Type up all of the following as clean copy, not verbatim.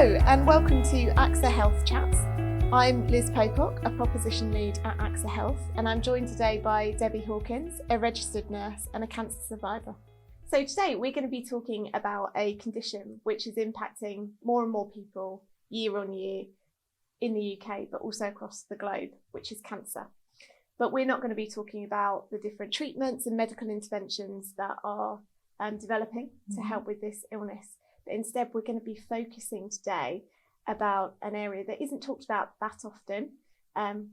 Hello and welcome to AXA Health Chats. I'm Liz Pocock, a proposition lead at AXA Health, and I'm joined today by Debbie Hawkins, a registered nurse and a cancer survivor. So today we're going to be talking about a condition which is impacting more and more people year on year in the UK, but also across the globe, which is cancer. But we're not going to be talking about the different treatments and medical interventions that are developing to help with this illness. But instead, we're going to be focusing today about an area that isn't talked about that often.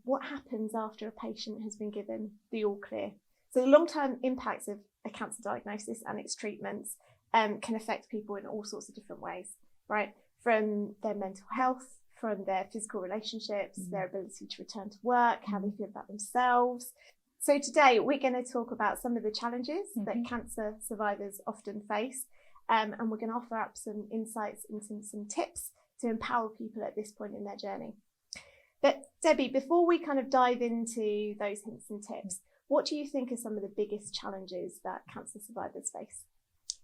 What happens after a patient has been given the all clear? So the long-term impacts of a cancer diagnosis and its treatments can affect people in all sorts of different ways, right? From their mental health, from their physical relationships, their ability to return to work, how they feel about themselves. So today we're going to talk about some of the challenges that cancer survivors often face. And we're going to offer up some insights into some tips to empower people at this point in their journey. But Debbie, before we kind of dive into those hints and tips, what do you think are some of the biggest challenges that cancer survivors face?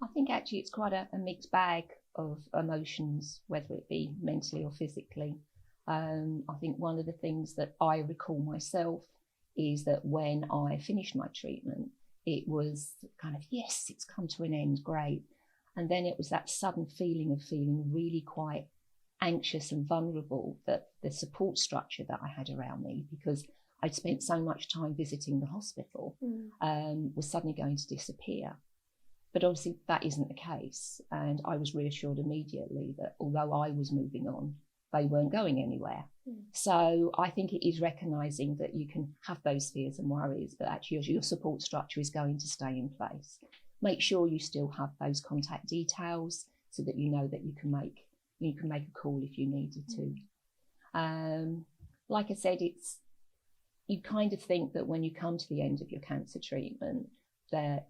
I think actually it's quite a mixed bag of emotions, whether it be mentally or physically. I think one of the things that I recall myself is that when I finished my treatment, it was kind of, yes, it's come to an end, great. And then it was that sudden feeling of feeling really quite anxious and vulnerable, that the support structure that I had around me, because I'd spent so much time visiting the hospital, was suddenly going to disappear. But obviously that isn't the case. And I was reassured immediately that although I was moving on, they weren't going anywhere. So I think it is recognising that you can have those fears and worries, but actually your support structure is going to stay in place. Make sure you still have those contact details so that you know that you can make a call if you needed to. Like I said, you kind of think that when you come to the end of your cancer treatment that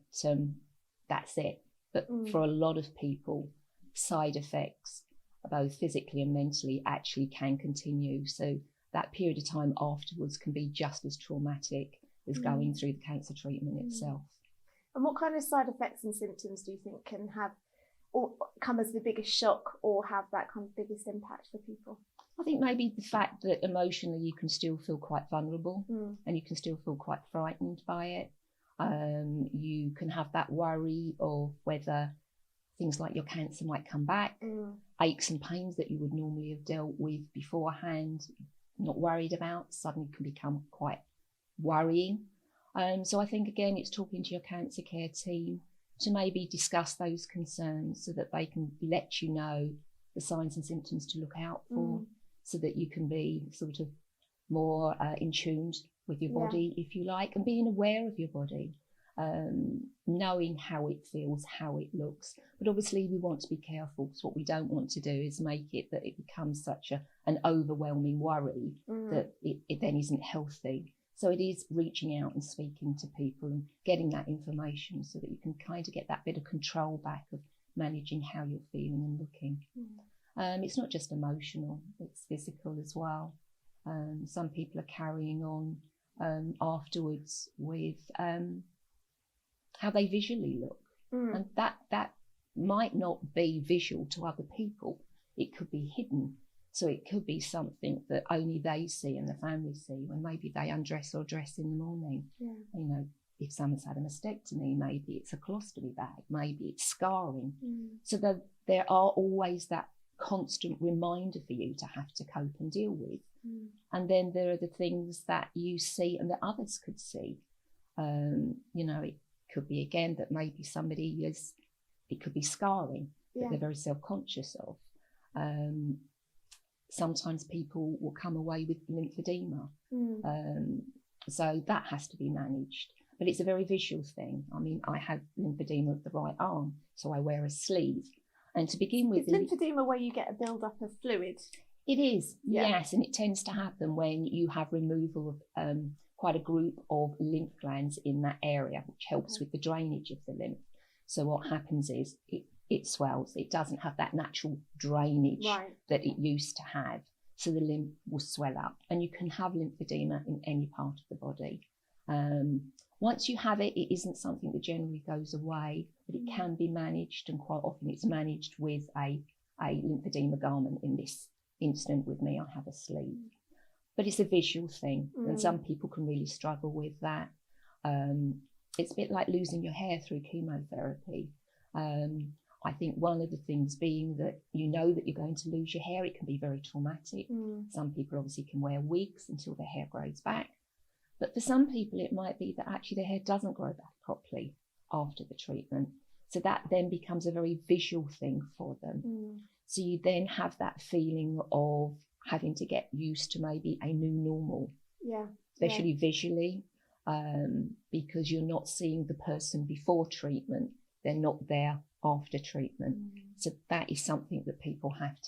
that's it. But for a lot of people, side effects, both physically and mentally, actually can continue. So that period of time afterwards can be just as traumatic as going through the cancer treatment itself. And what kind of side effects and symptoms do you think can have or come as the biggest shock or have that kind of biggest impact for people? I think maybe the fact that emotionally you can still feel quite vulnerable and you can still feel quite frightened by it. You can have that worry of whether things like your cancer might come back, aches and pains that you would normally have dealt with beforehand, not worried about, suddenly can become quite worrying. So I think, again, it's talking to your cancer care team to maybe discuss those concerns so that they can let you know the signs and symptoms to look out for, so that you can be sort of more in tune with your body, if you like, and being aware of your body, knowing how it feels, how it looks. But obviously we want to be careful, because what we don't want to do is make it that it becomes such an overwhelming worry that it then isn't healthy. So it is reaching out and speaking to people and getting that information so that you can kind of get that bit of control back of managing how you're feeling and looking. It's not just emotional, it's physical as well. Some people are carrying on afterwards with how they visually look. And that might not be visual to other people. It could be hidden. So it could be something that only they see and the family see when maybe they undress or dress in the morning. You know, if someone's had a mastectomy, maybe it's a colostomy bag, maybe it's scarring. So there are always that constant reminder for you to have to cope and deal with. And then there are the things that you see and that others could see. You know, it could be, again, that maybe it could be scarring that they're very self-conscious of. Sometimes people will come away with lymphedema. So that has to be managed. But it's a very visual thing. I mean, I have lymphedema of the right arm, so I wear a sleeve. And to begin with... Is lymphedema where you get a build-up of fluid? It is, yes. And it tends to happen when you have removal of quite a group of lymph glands in that area, which helps with the drainage of the lymph. So what happens is it swells. It doesn't have that natural drainage that it used to have. So the lymph will swell up. And you can have lymphedema in any part of the body. Once you have it, it isn't something that generally goes away, but it can be managed, and quite often it's managed with a a lymphedema garment in this instant with me. I have a sleeve. But it's a visual thing, and some people can really struggle with that. It's a bit like losing your hair through chemotherapy. I think one of the things being that you know that you're going to lose your hair, it can be very traumatic. Some people obviously can wear wigs until their hair grows back. But for some people, it might be that actually their hair doesn't grow back properly after the treatment. So that then becomes a very visual thing for them. So you then have that feeling of having to get used to maybe a new normal, especially visually, because you're not seeing the person before treatment. They're not there after treatment. So that is something that people have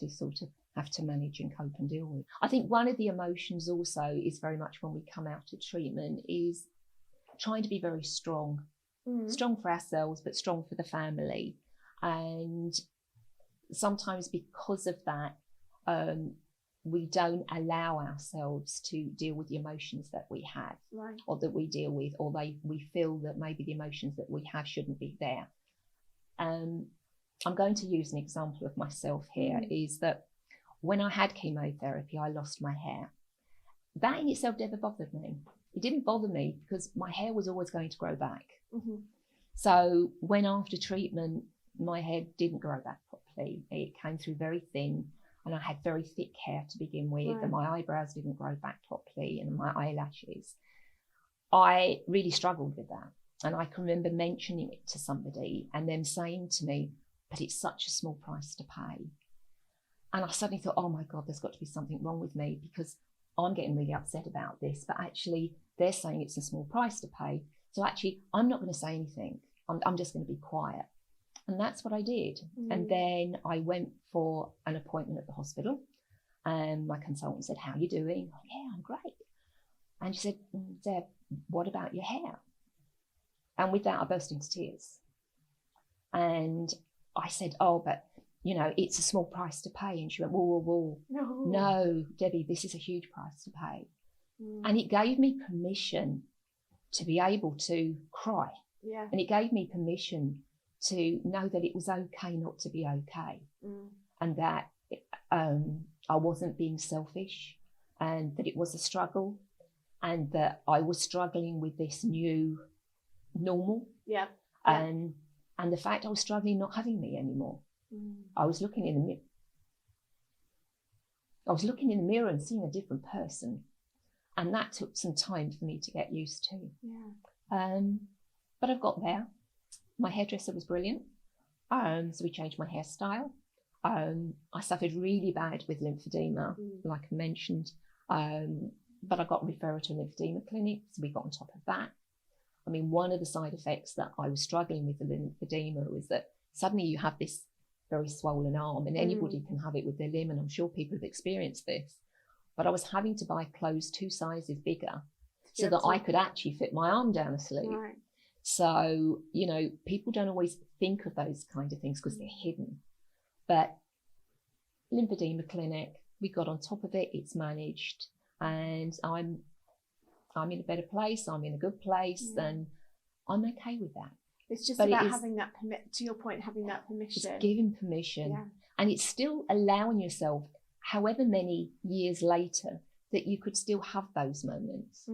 to manage and cope and deal with. I think one of the emotions also is very much when we come out of treatment is trying to be very strong. Strong for ourselves, but strong for the family. And sometimes because of that, we don't allow ourselves to deal with the emotions that we have, or that we deal with, or we feel that maybe the emotions that we have shouldn't be there. I'm going to use an example of myself here, is that when I had chemotherapy, I lost my hair. That in itself never bothered me. It didn't bother me because my hair was always going to grow back. So when after treatment, my hair didn't grow back properly. It came through very thin, and I had very thick hair to begin with, and my eyebrows didn't grow back properly, and my eyelashes. I really struggled with that. And I can remember mentioning it to somebody and them saying to me, but it's such a small price to pay. And I suddenly thought, oh my God, there's got to be something wrong with me, because I'm getting really upset about this, but actually they're saying it's a small price to pay. So actually, I'm not going to say anything. I'm just going to be quiet. And that's what I did. And then I went for an appointment at the hospital, and my consultant said, how are you doing? Oh, yeah, I'm great. And she said, Deb, what about your hair? And with that, I burst into tears. And I said, oh, but it's a small price to pay. And she went, whoa. No, Debbie, this is a huge price to pay. And it gave me permission to be able to cry. And it gave me permission to know that it was okay not to be okay. And that I wasn't being selfish, and that it was a struggle, and that I was struggling with this new normal. And the fact I was struggling not having me anymore. I was looking in the mirror. I was looking in the mirror and seeing a different person, and that took some time for me to get used to. But I've got there. My hairdresser was brilliant, so we changed my hairstyle. I suffered really bad with lymphedema, like I mentioned, but I got referred to a lymphedema clinic, so we got on top of that. I mean, one of the side effects that I was struggling with the lymphedema was that suddenly you have this very swollen arm, and anybody can have it with their limb, and I'm sure people have experienced this. But I was having to buy clothes 2 sizes bigger so that I could actually fit my arm down a sleeve. So, people don't always think of those kind of things because they're hidden. But lymphedema clinic, we got on top of it, it's managed, and I'm in a better place, I'm in a good place, and I'm okay with that. It's just about having that to your point, having that permission. It's giving permission. And it's still allowing yourself, however many years later, that you could still have those moments.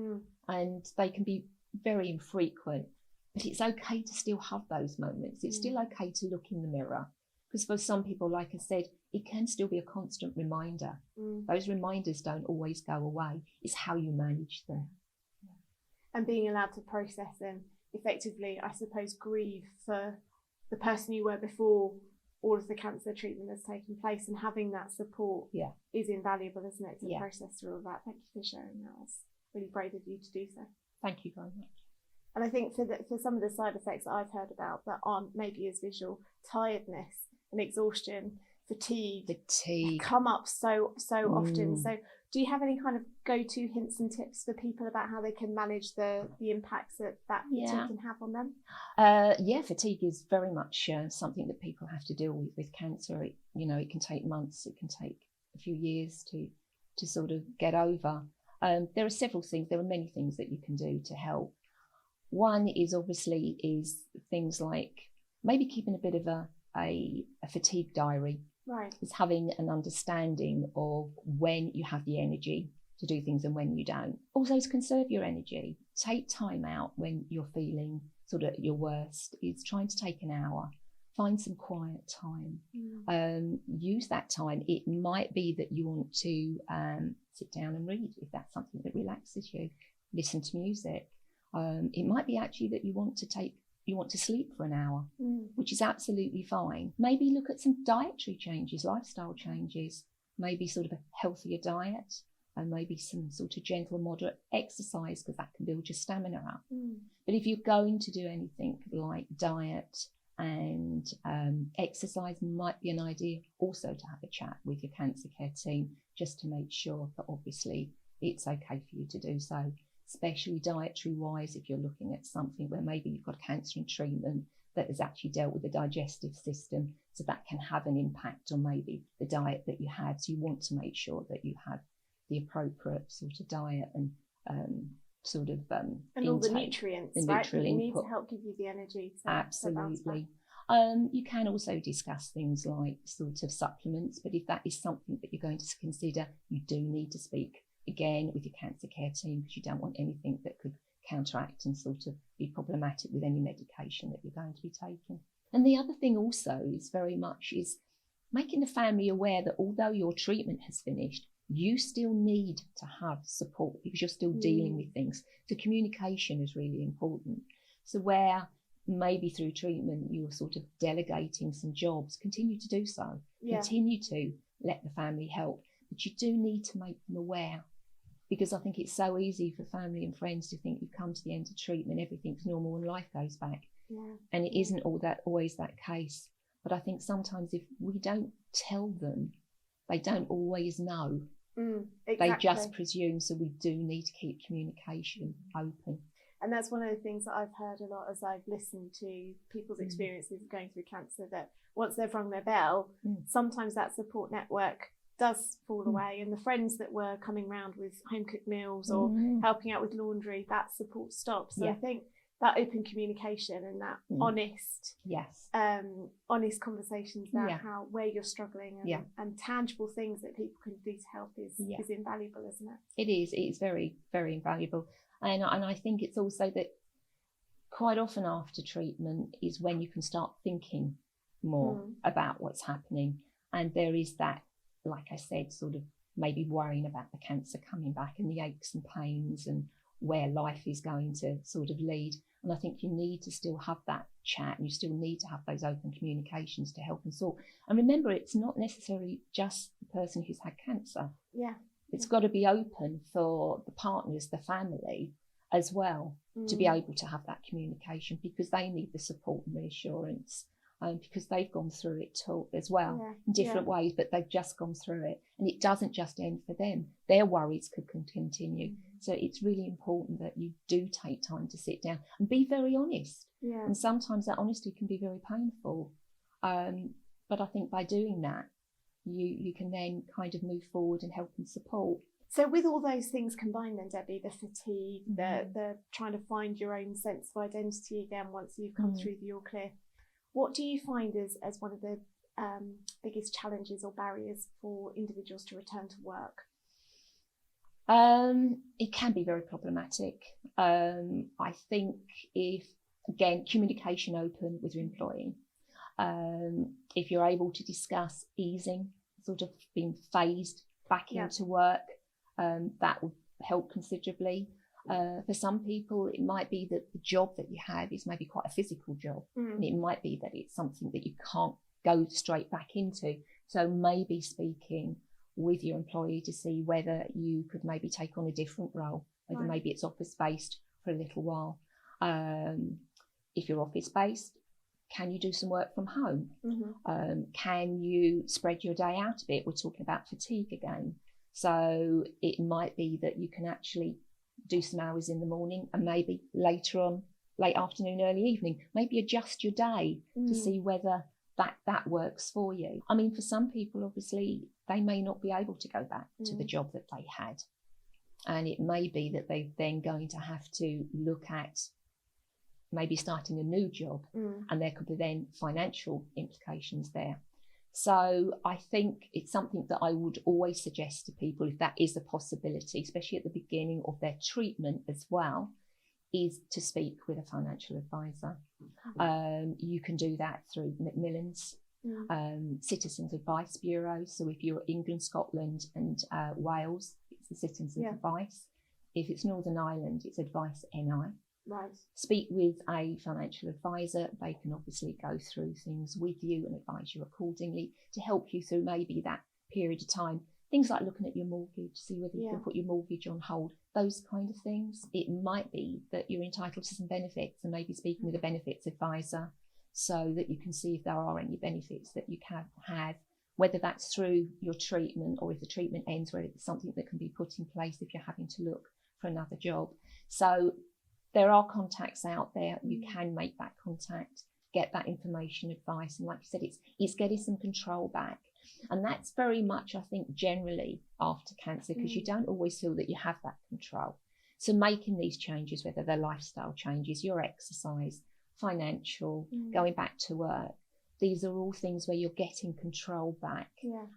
And they can be very infrequent, but it's okay to still have those moments. It's still okay to look in the mirror. Because for some people, like I said, it can still be a constant reminder. Those reminders don't always go away. It's how you manage them. And being allowed to process and effectively, I suppose, grieve for the person you were before all of the cancer treatment that's taken place, and having that support is invaluable, isn't it, to process through all that. Thank you for sharing that. It's really brave of you to do so. Thank you very much. And I think for some of the side effects that I've heard about that aren't maybe as visual, tiredness and exhaustion, fatigue come up so often. So do you have any kind of go-to hints and tips for people about how they can manage the impacts that fatigue can have on them? Fatigue is very much something that people have to deal with cancer. It can take months, it can take a few years to sort of get over. There are several things, there are many things that you can do to help. One is obviously things like maybe keeping a bit of a fatigue diary Right. It's having an understanding of when you have the energy to do things and when you don't. Also, to conserve your energy, take time out when you're feeling sort of at your worst. It's trying to take an hour, find some quiet time. Use that time. It might be that you want to sit down and read, if that's something that relaxes you. Listen to music. It might be actually that you want to sleep for an hour, which is absolutely fine. Maybe look at some dietary changes, lifestyle changes, maybe sort of a healthier diet, and maybe some sort of gentle, moderate exercise, because that can build your stamina up. But if you're going to do anything like diet and exercise, might be an idea also to have a chat with your cancer care team, just to make sure that obviously it's okay for you to do so, especially dietary wise, if you're looking at something where maybe you've got cancer in treatment that has actually dealt with the digestive system, so that can have an impact on maybe the diet that you had. So you want to make sure that you have the appropriate sort of diet and and all the nutrients, right? You need to help give you the energy. Absolutely. You can also discuss things like sort of supplements, but if that is something that you're going to consider, you do need to speak again with your cancer care team, because you don't want anything that could counteract and sort of be problematic with any medication that you're going to be taking. And the other thing also is very much is making the family aware that although your treatment has finished, you still need to have support because you're still dealing with things. So communication is really important. So where maybe through treatment you're sort of delegating some jobs, continue to do so. Continue to let the family help, but you do need to make them aware, because I think it's so easy for family and friends to think you've come to the end of treatment, everything's normal and life goes back. And it isn't always that case. But I think sometimes if we don't tell them, they don't always know. Exactly. They just presume. So we do need to keep communication open. And that's one of the things that I've heard a lot as I've listened to people's experiences of going through cancer, that once they've rung their bell, sometimes that support network does fall away, and the friends that were coming round with home cooked meals or helping out with laundry, that support stops. So I think that open communication and that honest conversations about where you're struggling and tangible things that people can do to help is invaluable, isn't it? It is. It's very, very invaluable. And I think it's also that quite often after treatment is when you can start thinking more about what's happening. And there is that, like I said, sort of maybe worrying about the cancer coming back and the aches and pains and where life is going to sort of lead. And I think you need to still have that chat, and you still need to have those open communications to help and sort. And remember, it's not necessarily just the person who's had cancer. It's got to be open for the partners, the family as well, to be able to have that communication, because they need the support and reassurance, because they've gone through it too as well in different ways, but they've just gone through it, and it doesn't just end for them. Their worries could continue. So it's really important that you do take time to sit down and be very honest. And sometimes that honesty can be very painful. But I think by doing that, you can then kind of move forward and help and support. So with all those things combined then, Debbie, the fatigue, the trying to find your own sense of identity again once you've come through the all clear, what do you find as one of the biggest challenges or barriers for individuals to return to work? It can be very problematic. I think if, again, communication open with your employee, if you're able to discuss easing, sort of being phased back into work, that will help considerably. For some people, it might be that the job that you have is maybe quite a physical job, and it might be that it's something that you can't go straight back into. So maybe speaking with your employee to see whether you could maybe take on a different role, whether maybe it's office-based for a little while. If you're office-based, can you do some work from home? Can you spread your day out a bit? We're talking about fatigue again. So it might be that you can actually do some hours in the morning and maybe later on, late afternoon, early evening, maybe adjust your day to see whether that works for you. I mean, for some people, obviously, they may not be able to go back to the job that they had. And it may be that they're then going to have to look at maybe starting a new job, and there could be then financial implications there. So I think it's something that I would always suggest to people, if that is a possibility, especially at the beginning of their treatment as well, is to speak with a financial advisor. You can do that through Macmillan's Citizens Advice Bureau. So if you're England, Scotland and Wales, it's the Citizens Advice. If it's Northern Ireland, it's Advice NI. Right. Speak with a financial advisor. They can obviously go through things with you and advise you accordingly to help you through maybe that period of time. Things like looking at your mortgage, see whether you can put your mortgage on hold, those kind of things. It might be that you're entitled to some benefits, and maybe speaking with a benefits advisor so that you can see if there are any benefits that you can have, whether that's through your treatment or if the treatment ends, whether it's something that can be put in place if you're having to look for another job. So there are contacts out there. You can make that contact, get that information, advice. And like you said, it's getting some control back. And that's very much, I think, generally after cancer, because you don't always feel that you have that control. So making these changes, whether they're lifestyle changes, your exercise, financial, going back to work, these are all things where you're getting control back.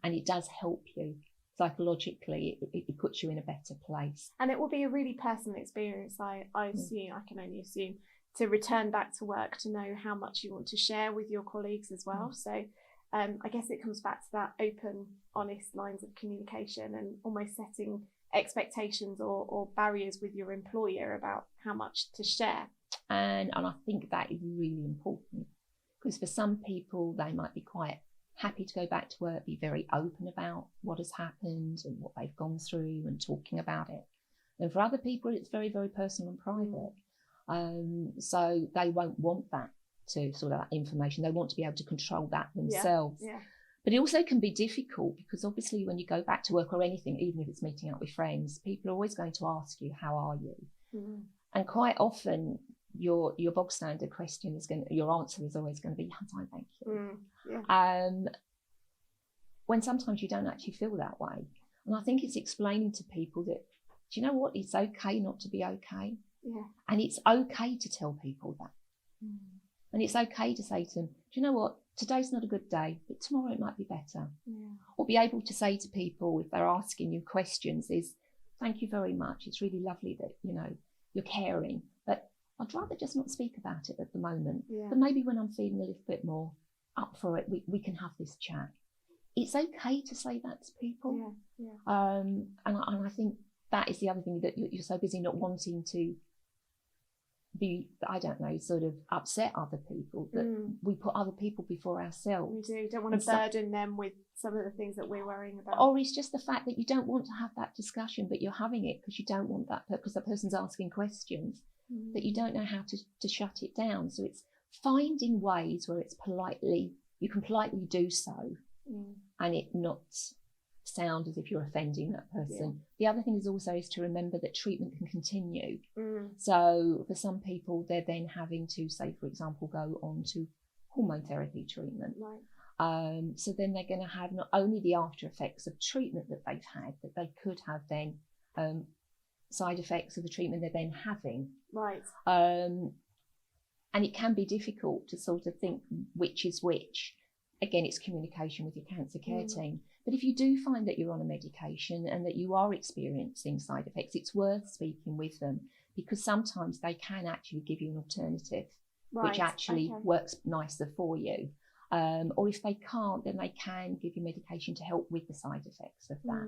And it does help you. Psychologically, it puts you in a better place. And it will be a really personal experience, I assume, I can only assume, to return back to work, to know how much you want to share with your colleagues as well. So I guess it comes back to that open, honest lines of communication and almost setting expectations or barriers with your employer about how much to share. And I think that is really important, because for some people, they might be quite happy to go back to work, be very open about what has happened and what they've gone through and talking about it. And for other people, it's very, very personal and private. So they won't want that to sort of that information. They want to be able to control that themselves. But it also can be difficult, because obviously when you go back to work or anything, even if it's meeting up with friends, people are always going to ask you, how are you? And quite often your bog standard question is your answer is always going to be, I'm fine, thank you. When sometimes you don't actually feel that way. And I think it's explaining to people that, do you know what, it's okay not to be okay. And it's okay to tell people that. And it's okay to say to them, do you know what, today's not a good day, but tomorrow it might be better. Or be able to say to people, if they're asking you questions, is, thank you very much, it's really lovely that, you know, you're caring, but I'd rather just not speak about it at the moment. But maybe when I'm feeling a little bit more up for it, we can have this chat. It's okay to say that to people. And I think that is the other thing, that you're so busy not wanting to be, I don't know, sort of upset other people, that we put other people before ourselves. We don't want to burden them with some of the things that we're worrying about. Or it's just the fact that you don't want to have that discussion, but you're having it because you don't want that, because that person's asking questions that you don't know how to shut it down. So it's finding ways where it's politely, you can politely do so and it not sound as if you're offending that person. The other thing is to remember that treatment can continue. So for some people, they're then having to, say, for example, go on to hormone therapy treatment. So then they're going to have not only the after effects of treatment that they've had, but they could have then side effects of the treatment they're then having. And it can be difficult to sort of think which is which. Again, it's communication with your cancer care team. But if you do find that you're on a medication and that you are experiencing side effects, it's worth speaking with them, because sometimes they can actually give you an alternative which actually works nicer for you. Or if they can't, then they can give you medication to help with the side effects of that.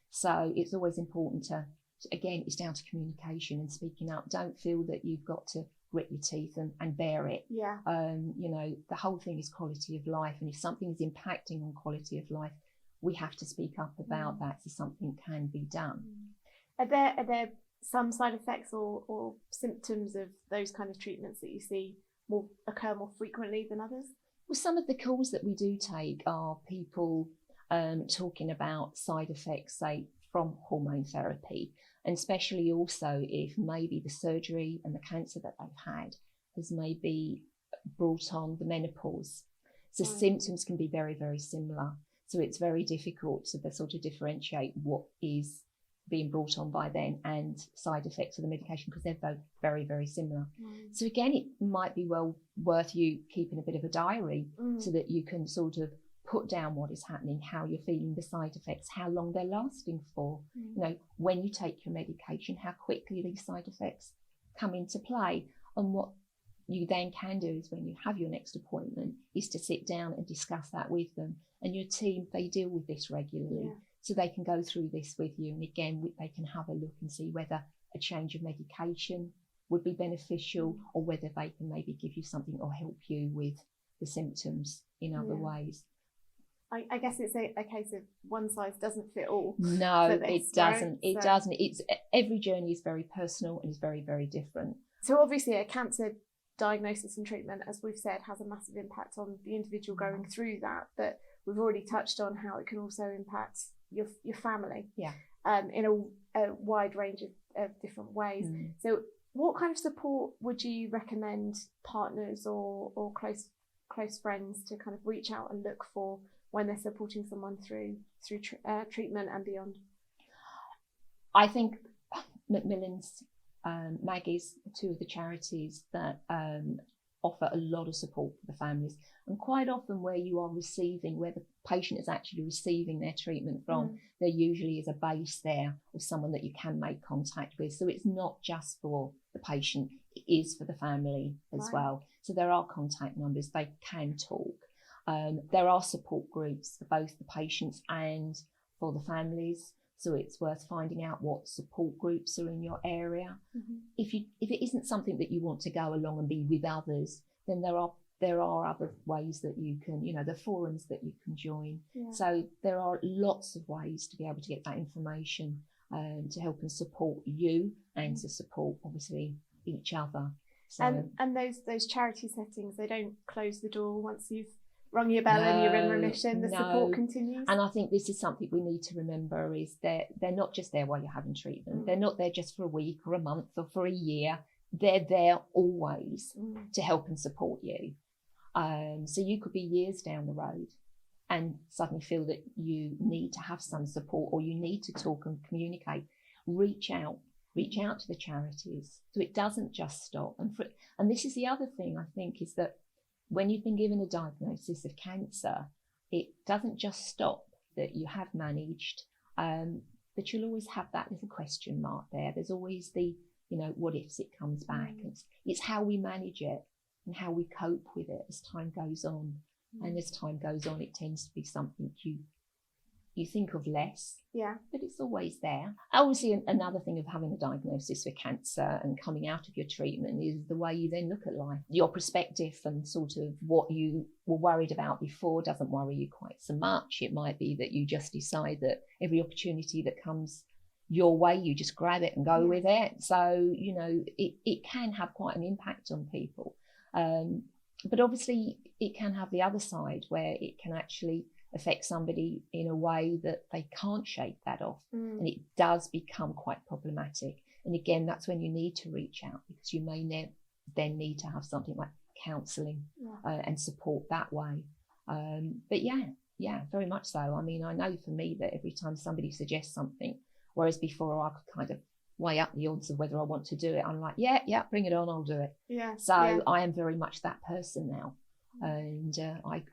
So it's always important to, again, it's down to communication and speaking up. Don't feel that you've got to grit your teeth and bear it. You know, the whole thing is quality of life. And if something is impacting on quality of life, we have to speak up about that so something can be done. Are there some side effects or symptoms of those kind of treatments that you see occur more frequently than others? Well, some of the calls that we do take are people talking about side effects, say, from hormone therapy, and especially also if maybe the surgery and the cancer that they've had has maybe brought on the menopause. So symptoms can be very, very similar. So it's very difficult to sort of differentiate what is being brought on by then and side effects of the medication, because they're both very, very similar. So again, it might be well worth you keeping a bit of a diary so that you can sort of put down what is happening, how you're feeling, the side effects, how long they're lasting for. You know, when you take your medication, how quickly these side effects come into play. And what you then can do is, when you have your next appointment, is to sit down and discuss that with them. And your team, they deal with this regularly, so they can go through this with you. And again, they can have a look and see whether a change of medication would be beneficial, or whether they can maybe give you something or help you with the symptoms in other ways. I guess it's a case of one size doesn't fit all. No, for this, it doesn't. Right? It doesn't. It's every journey is very personal and is very, very different. So obviously, a cancer diagnosis and treatment, as we've said, has a massive impact on the individual going through that. But we've already touched on how it can also impact your family. In a wide range of different ways. So, what kind of support would you recommend partners or close friends to kind of reach out and look for when they're supporting someone through treatment and beyond? I think Macmillan's, Maggie's, two of the charities that offer a lot of support for the families. And quite often where the patient is actually receiving their treatment from, there usually is a base there of someone that you can make contact with. So it's not just for the patient, it is for the family as well. So there are contact numbers, they can talk. There are support groups for both the patients and for the families. So it's worth finding out what support groups are in your area. If it isn't something that you want to go along and be with others, then there are other ways that you can, the forums that you can join. So there are lots of ways to be able to get that information to help and support you and to support, obviously, each other. So, and those charity settings, they don't close the door once you've rung your bell and you're in remission. The support continues. And I think this is something we need to remember, is they're not just there while you're having treatment. They're not there just for a week or a month or for a year. They're there always to help and support you. So you could be years down the road and suddenly feel that you need to have some support, or you need to talk and communicate. Reach out to the charities, so it doesn't just stop. And this is the other thing, I think, is that when you've been given a diagnosis of cancer, it doesn't just stop that you have managed, but you'll always have that little question mark there. There's always the, what ifs it comes back. It's how we manage it and how we cope with it as time goes on. And as time goes on, it tends to be something you think of less, but it's always there. Obviously, another thing of having a diagnosis for cancer and coming out of your treatment is the way you then look at life. Your perspective and sort of what you were worried about before doesn't worry you quite so much. It might be that you just decide that every opportunity that comes your way, you just grab it and go with it. So, it can have quite an impact on people. But obviously, it can have the other side where it can actually affect somebody in a way that they can't shake that off. And it does become quite problematic. And again, that's when you need to reach out, because you may then need to have something like counselling and support that way. But yeah, very much so. I mean, I know for me that every time somebody suggests something, whereas before I could kind of weigh up the odds of whether I want to do it, I'm like, yeah, bring it on, I'll do it. I am very much that person now. And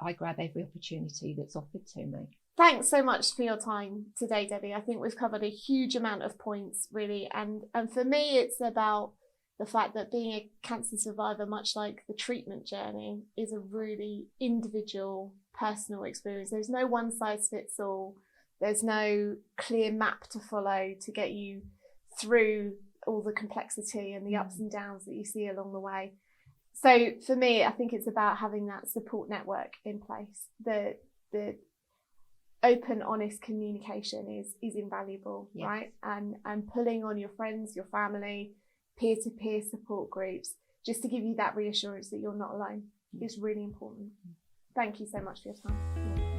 I grab every opportunity that's offered to me. Thanks so much for your time today, Debbie. I think we've covered a huge amount of points, really. And for me, it's about the fact that being a cancer survivor, much like the treatment journey, is a really individual, personal experience. There's no one size fits all. There's no clear map to follow to get you through all the complexity and the ups and downs that you see along the way. So for me, I think it's about having that support network in place. The open, honest communication is invaluable, right? And pulling on your friends, your family, peer-to-peer support groups, just to give you that reassurance that you're not alone is really important. Thank you so much for your time.